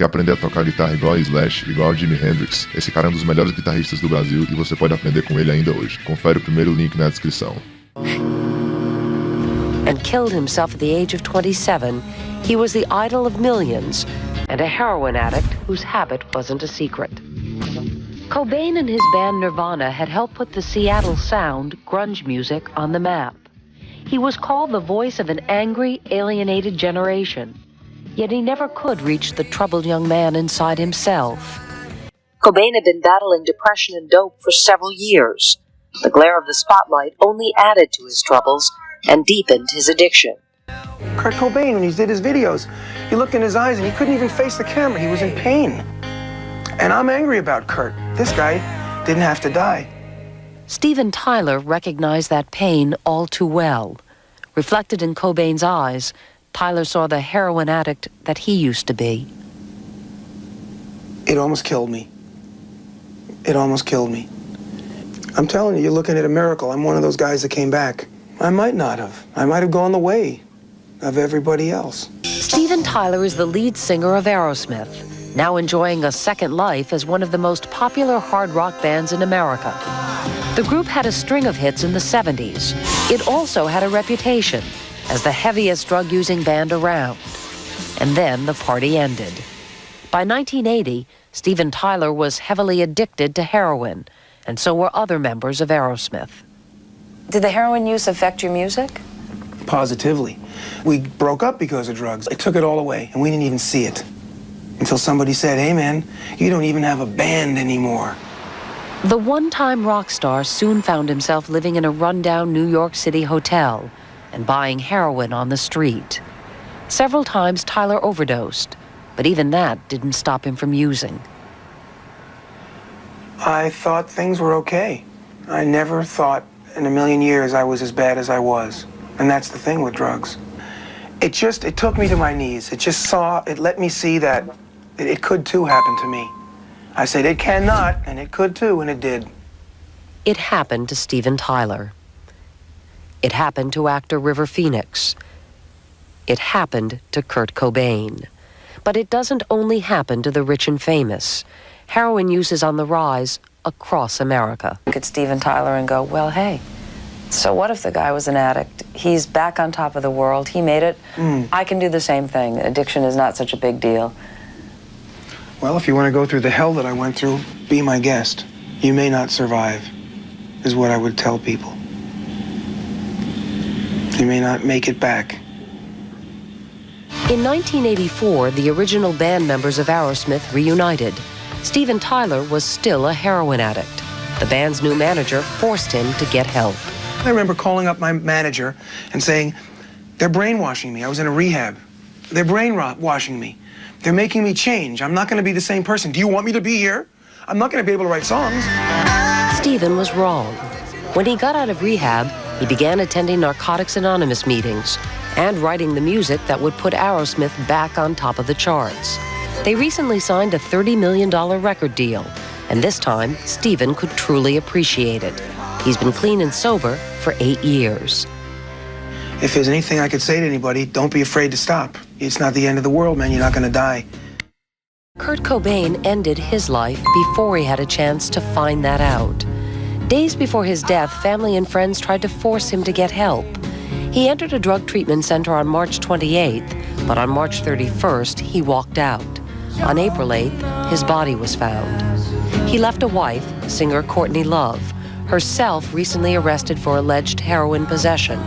Quer aprender a tocar guitarra igual a Slash, igual a Jimi Hendrix? Esse cara é um dos melhores guitarristas do Brasil e você pode aprender com ele ainda hoje. Confere o primeiro link na descrição. And killed himself at the age of 27, he was the idol of millions and a heroin addict whose habit wasn't a secret. Cobain and his band Nirvana had helped put the Seattle sound, grunge music, on the map. He was called the voice of an angry, alienated generation. Yet he never could reach the troubled young man inside himself. Cobain had been battling depression and dope for several years. The glare of the spotlight only added to his troubles and deepened his addiction. Kurt Cobain, when he did his videos, you look in his eyes and he couldn't even face the camera. He was in pain. And I'm angry about Kurt. This guy didn't have to die. Steven Tyler recognized that pain all too well. Reflected in Cobain's eyes, Tyler saw the heroin addict that he used to be. It almost killed me. It almost killed me. I'm telling you, you're looking at a miracle. I'm one of those guys that came back. I might not have. I might have gone the way of everybody else. Steven Tyler is the lead singer of Aerosmith, now enjoying a second life as one of the most popular hard rock bands in America. The group had a string of hits in the 70s. It also had a reputation as the heaviest drug-using band around. And then the party ended. By 1980, Steven Tyler was heavily addicted to heroin, and so were other members of Aerosmith. Did the heroin use affect your music? Positively. We broke up because of drugs. It took it all away, and we didn't even see it. Until somebody said, hey man, you don't even have a band anymore. The one-time rock star soon found himself living in a rundown New York City hotel and buying heroin on the street. Several times Tyler overdosed, but even that didn't stop him from using. I thought things were okay. I never thought in a million years I was as bad as I was. And that's the thing with drugs. It took me to my knees. It let me see that it could too happen to me. I said it cannot, and it could too, and it did. It happened to Steven Tyler. It happened to actor River Phoenix. It happened to Kurt Cobain. But it doesn't only happen to the rich and famous. Heroin use is on the rise across America. Look at Steven Tyler and go, well, hey, so what if the guy was an addict? He's back on top of the world. He made it. I can do the same thing. Addiction is not such a big deal. Well, if you want to go through the hell that I went through, be my guest. You may not survive, is what I would tell people. You may not make it back. In 1984, the original band members of Aerosmith reunited. Steven Tyler was still a heroin addict. The band's new manager forced him to get help. I remember calling up my manager and saying, they're brainwashing me. I was in a rehab. They're brainwashing me. They're making me change. I'm not going to be the same person. Do you want me to be here? I'm not going to be able to write songs. Steven was wrong. When he got out of rehab, he began attending Narcotics Anonymous meetings and writing the music that would put Aerosmith back on top of the charts. They recently signed a $30 million record deal, and this time, Steven could truly appreciate it. He's been clean and sober for 8 years. If there's anything I could say to anybody, don't be afraid to stop. It's not the end of the world, man. You're not going to die. Kurt Cobain ended his life before he had a chance to find that out. Days before his death, family and friends tried to force him to get help. He entered a drug treatment center on March 28th, but on March 31st, he walked out. On April 8th, his body was found. He left a wife, singer Courtney Love, herself recently arrested for alleged heroin possession,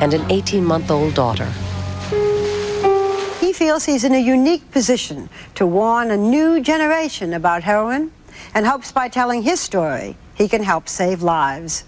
and an 18-month-old daughter. He feels he's in a unique position to warn a new generation about heroin and hopes by telling his story, he can help save lives.